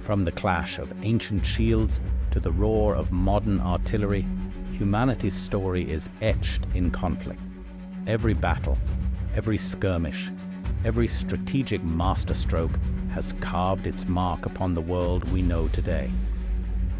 From the clash of ancient shields to the roar of modern artillery, humanity's story is etched in conflict. Every battle, every skirmish, every strategic masterstroke has carved its mark upon the world we know today.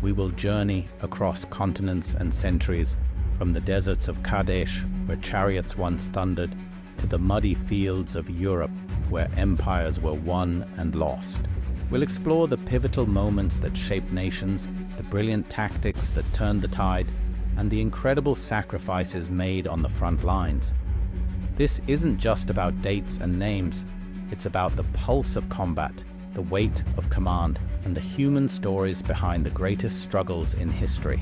We will journey across continents and centuries, from the deserts of Kadesh, where chariots once thundered, to the muddy fields of Europe, where empires were won and lost. We'll explore the pivotal moments that shaped nations, the brilliant tactics that turned the tide, and the incredible sacrifices made on the front lines. This isn't just about dates and names, it's about the pulse of combat, the weight of command, and the human stories behind the greatest struggles in history.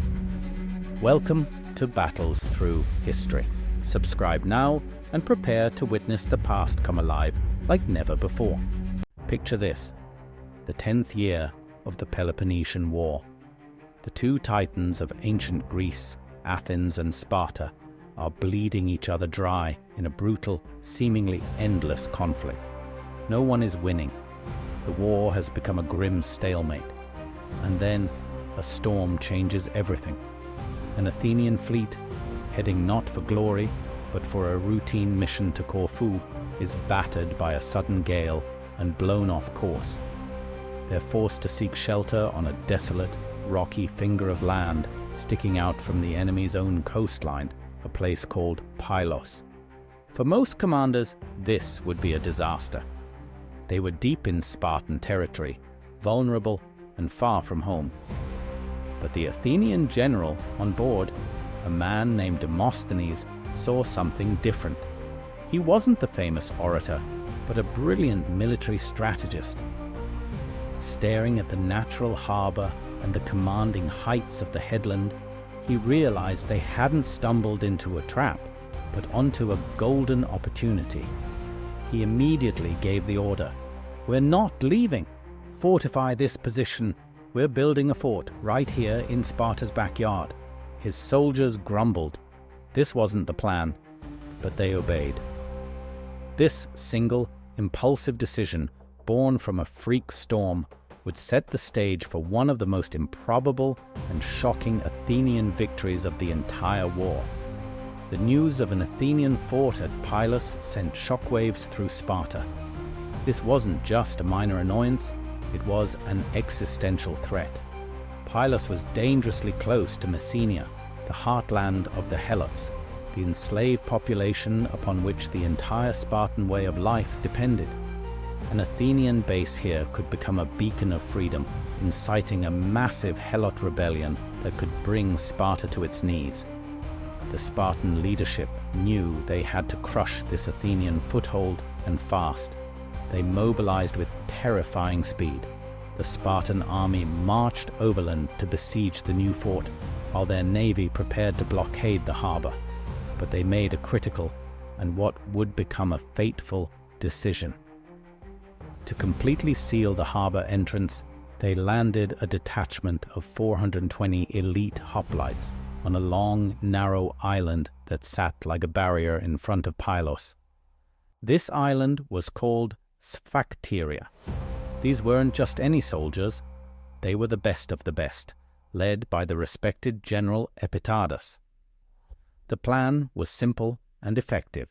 Welcome to Battles Through History. Subscribe now and prepare to witness the past come alive like never before. Picture this: the 10th year of the Peloponnesian War. The two titans of ancient Greece, Athens and Sparta, are bleeding each other dry in a brutal, seemingly endless conflict. No one is winning. The war has become a grim stalemate. And then a storm changes everything. An Athenian fleet, heading not for glory, but for a routine mission to Corfu, is battered by a sudden gale and blown off course. They're forced to seek shelter on a desolate, rocky finger of land sticking out from the enemy's own coastline, a place called Pylos. For most commanders, this would be a disaster. They were deep in Spartan territory, vulnerable and far from home. But the Athenian general on board, a man named Demosthenes, saw something different. He wasn't the famous orator, but a brilliant military strategist. Staring at the natural harbor and the commanding heights of the headland, he realized they hadn't stumbled into a trap, but onto a golden opportunity. He immediately gave the order, "We're not leaving. Fortify this position. We're building a fort right here in Sparta's backyard." His soldiers grumbled. This wasn't the plan, but they obeyed. This single, impulsive decision, born from a freak storm, would set the stage for one of the most improbable and shocking Athenian victories of the entire war. The news of an Athenian fort at Pylos sent shockwaves through Sparta. This wasn't just a minor annoyance, it was an existential threat. Pylos was dangerously close to Messenia, the heartland of the Helots, the enslaved population upon which the entire Spartan way of life depended. An Athenian base here could become a beacon of freedom, inciting a massive Helot rebellion that could bring Sparta to its knees. The Spartan leadership knew they had to crush this Athenian foothold, and fast. They mobilized with terrifying speed. The Spartan army marched overland to besiege the new fort, while their navy prepared to blockade the harbor. But they made a critical, and what would become a fateful, decision. To completely seal the harbor entrance, they landed a detachment of 420 elite hoplites on a long, narrow island that sat like a barrier in front of Pylos. This island was called Sphacteria. These weren't just any soldiers, they were the best of the best, led by the respected General Epitadas. The plan was simple and effective: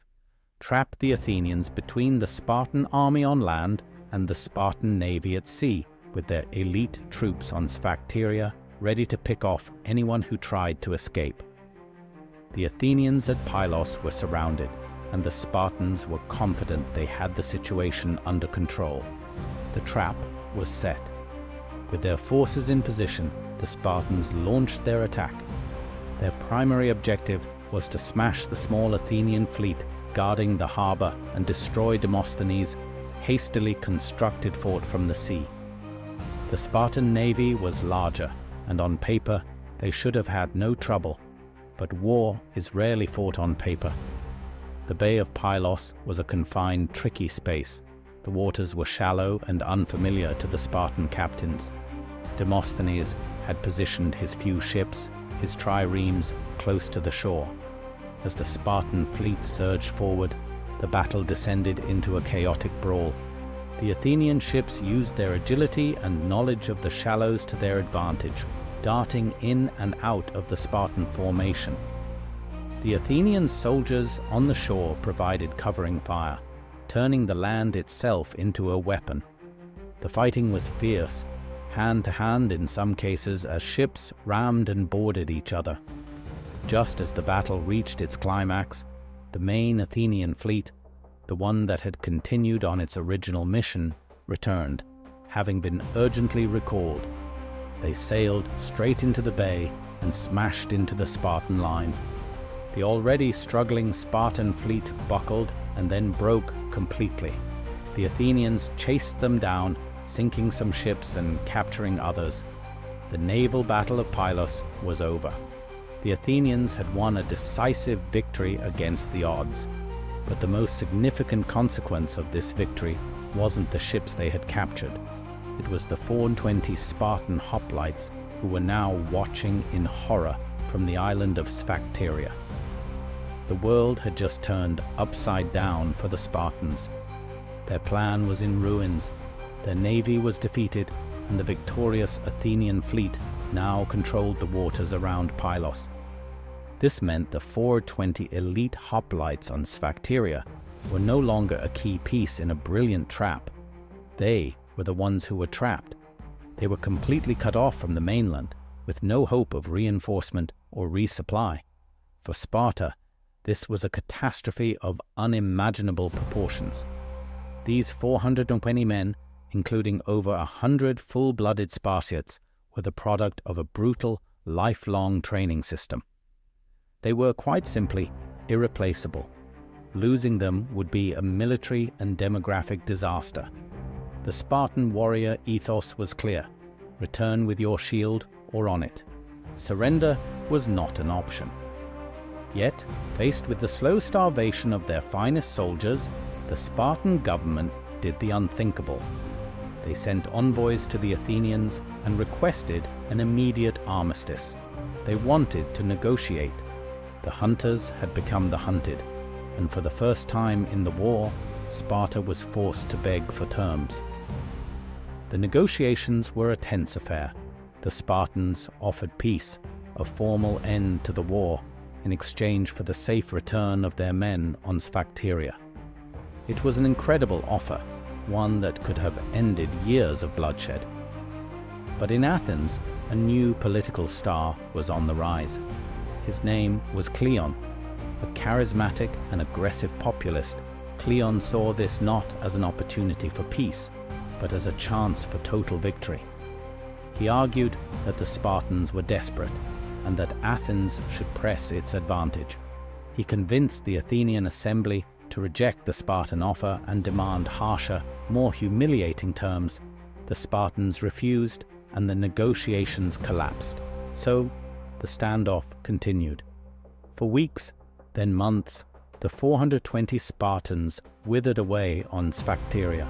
trap the Athenians between the Spartan army on land and the Spartan navy at sea, with their elite troops on Sphacteria ready to pick off anyone who tried to escape. The Athenians at Pylos were surrounded, and the Spartans were confident they had the situation under control. The trap was set. With their forces in position, the Spartans launched their attack. Their primary objective was to smash the small Athenian fleet guarding the harbor and destroy Demosthenes' hastily constructed fort from the sea. The Spartan navy was larger, and on paper they should have had no trouble, but war is rarely fought on paper. The Bay of Pylos was a confined, tricky space. The waters were shallow and unfamiliar to the Spartan captains. Demosthenes had positioned his few ships, his triremes, close to the shore. As the Spartan fleet surged forward, the battle descended into a chaotic brawl. The Athenian ships used their agility and knowledge of the shallows to their advantage, darting in and out of the Spartan formation. The Athenian soldiers on the shore provided covering fire, turning the land itself into a weapon. The fighting was fierce, hand to hand in some cases, as ships rammed and boarded each other. Just as the battle reached its climax, the main Athenian fleet, the one that had continued on its original mission, returned, having been urgently recalled. They sailed straight into the bay and smashed into the Spartan line. The already struggling Spartan fleet buckled and then broke completely. The Athenians chased them down, sinking some ships and capturing others. The naval Battle of Pylos was over. The Athenians had won a decisive victory against the odds. But the most significant consequence of this victory wasn't the ships they had captured. It was the 420 Spartan hoplites who were now watching in horror from the island of Sphacteria. The world had just turned upside down for the Spartans. Their plan was in ruins, their navy was defeated, and the victorious Athenian fleet now controlled the waters around Pylos. This meant the 420 elite hoplites on Sphacteria were no longer a key piece in a brilliant trap. They were the ones who were trapped. They were completely cut off from the mainland, with no hope of reinforcement or resupply. For Sparta, this was a catastrophe of unimaginable proportions. These 420 men, including over 100 full-blooded Spartiates, were the product of a brutal, lifelong training system. They were quite simply irreplaceable. Losing them would be a military and demographic disaster. The Spartan warrior ethos was clear: return with your shield or on it. Surrender was not an option. Yet, faced with the slow starvation of their finest soldiers, the Spartan government did the unthinkable. They sent envoys to the Athenians and requested an immediate armistice. They wanted to negotiate. The hunters had become the hunted, and for the first time in the war, Sparta was forced to beg for terms. The negotiations were a tense affair. The Spartans offered peace, a formal end to the war, in exchange for the safe return of their men on Sphacteria. It was an incredible offer, one that could have ended years of bloodshed. But in Athens, a new political star was on the rise. His name was Cleon. A charismatic and aggressive populist, Cleon saw this not as an opportunity for peace, but as a chance for total victory. He argued that the Spartans were desperate, and that Athens should press its advantage. He convinced the Athenian assembly to reject the Spartan offer and demand harsher, more humiliating terms. The Spartans refused, and the negotiations collapsed. So, the standoff continued. For weeks, then months, the 420 Spartans withered away on Sphacteria.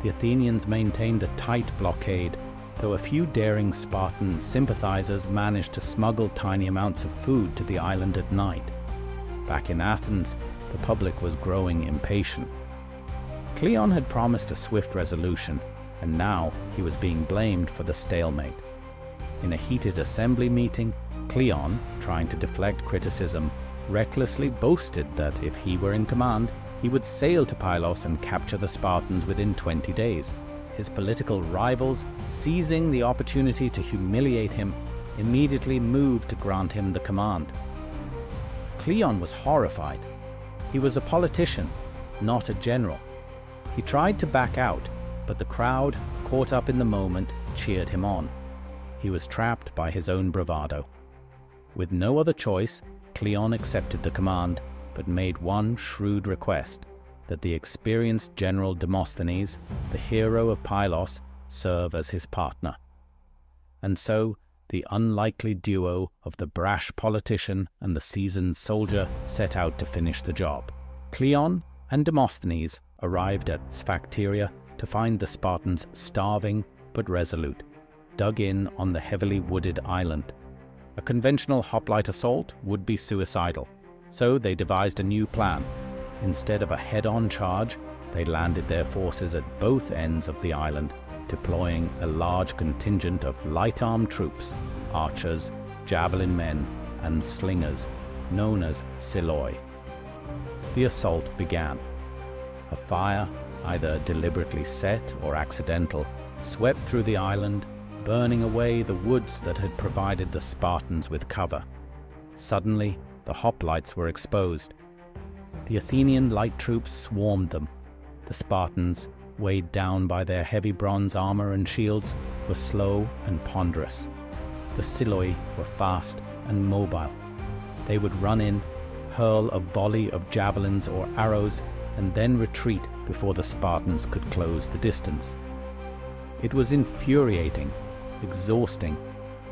The Athenians maintained a tight blockade, though a few daring Spartan sympathizers managed to smuggle tiny amounts of food to the island at night. Back in Athens, the public was growing impatient. Cleon had promised a swift resolution, and now he was being blamed for the stalemate. In a heated assembly meeting, Cleon, trying to deflect criticism, recklessly boasted that if he were in command, he would sail to Pylos and capture the Spartans within 20 days. His political rivals, seizing the opportunity to humiliate him, immediately moved to grant him the command. Cleon was horrified. He was a politician, not a general. He tried to back out, but the crowd, caught up in the moment, cheered him on. He was trapped by his own bravado. With no other choice, Cleon accepted the command, but made one shrewd request: that the experienced general Demosthenes, the hero of Pylos, serve as his partner. And so, the unlikely duo of the brash politician and the seasoned soldier set out to finish the job. Cleon and Demosthenes arrived at Sphacteria to find the Spartans starving but resolute, dug in on the heavily wooded island. A conventional hoplite assault would be suicidal, so they devised a new plan. Instead of a head-on charge, They landed their forces at both ends of the island, deploying a large contingent of light-armed troops, archers, javelin men, and slingers, known as Siloi. The assault began. A fire, either deliberately set or accidental, swept through the island, burning away the woods that had provided the Spartans with cover. Suddenly, the hoplites were exposed. The Athenian light troops swarmed them. The Spartans, weighed down by their heavy bronze armor and shields, were slow and ponderous. The Siloi were fast and mobile. They would run in, hurl a volley of javelins or arrows, and then retreat before the Spartans could close the distance. It was infuriating, exhausting,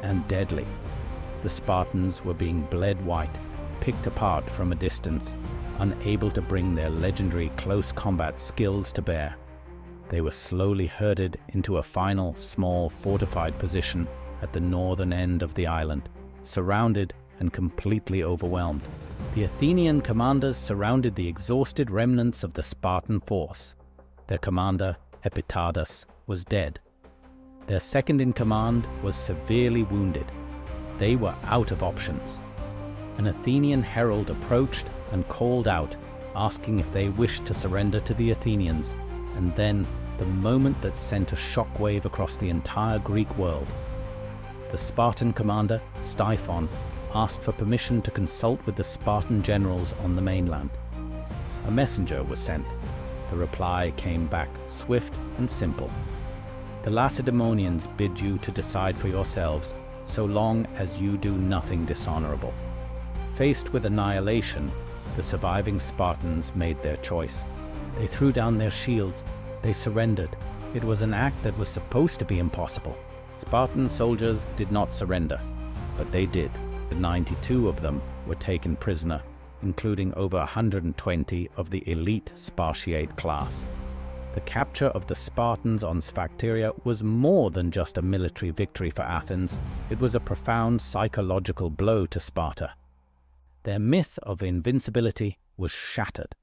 and deadly. The Spartans were being bled white, picked apart from a distance, unable to bring their legendary close combat skills to bear. They were slowly herded into a final, small, fortified position at the northern end of the island, surrounded and completely overwhelmed. The Athenian commanders surrounded the exhausted remnants of the Spartan force. Their commander, Epitadas, was dead. Their second-in-command was severely wounded. They were out of options. An Athenian herald approached and called out, asking if they wished to surrender to the Athenians, and then the moment that sent a shockwave across the entire Greek world. The Spartan commander, Styphon, asked for permission to consult with the Spartan generals on the mainland. A messenger was sent. The reply came back swift and simple. The Lacedaemonians bid you to decide for yourselves, so long as you do nothing dishonorable. Faced with annihilation, the surviving Spartans made their choice. They threw down their shields. They surrendered. It was an act that was supposed to be impossible. Spartan soldiers did not surrender, but they did. 92 of them were taken prisoner, including over 120 of the elite Spartiate class. The capture of the Spartans on Sphacteria was more than just a military victory for Athens. It was a profound psychological blow to Sparta. Their myth of invincibility was shattered.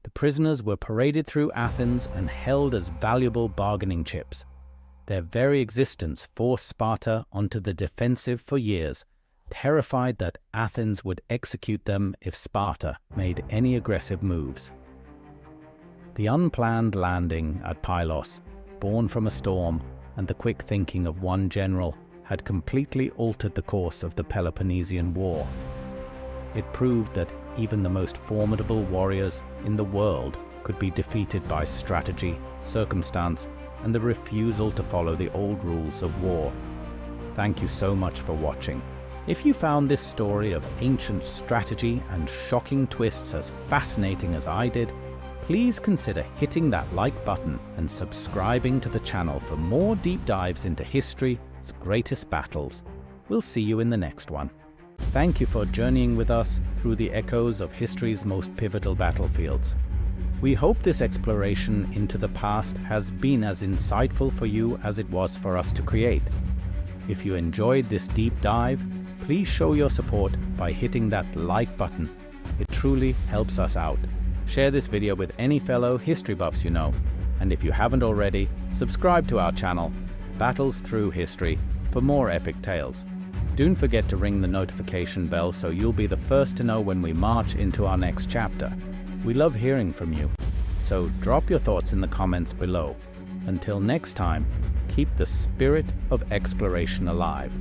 The prisoners were paraded through Athens and held as valuable bargaining chips. Their very existence forced Sparta onto the defensive for years, terrified that Athens would execute them if Sparta made any aggressive moves. The unplanned landing at Pylos, born from a storm and the quick thinking of one general, had completely altered the course of the Peloponnesian War. It proved that even the most formidable warriors in the world could be defeated by strategy, circumstance, and the refusal to follow the old rules of war. Thank you so much for watching. If you found this story of ancient strategy and shocking twists as fascinating as I did, please consider hitting that like button and subscribing to the channel for more deep dives into history's greatest battles. We'll see you in the next one. Thank you for journeying with us through the echoes of history's most pivotal battlefields. We hope this exploration into the past has been as insightful for you as it was for us to create. If you enjoyed this deep dive, please show your support by hitting that like button. It truly helps us out. Share this video with any fellow history buffs you know, and if you haven't already, subscribe to our channel, Battles Through History, for more epic tales. Don't forget to ring the notification bell so you'll be the first to know when we march into our next chapter. We love hearing from you, so drop your thoughts in the comments below. Until next time, keep the spirit of exploration alive.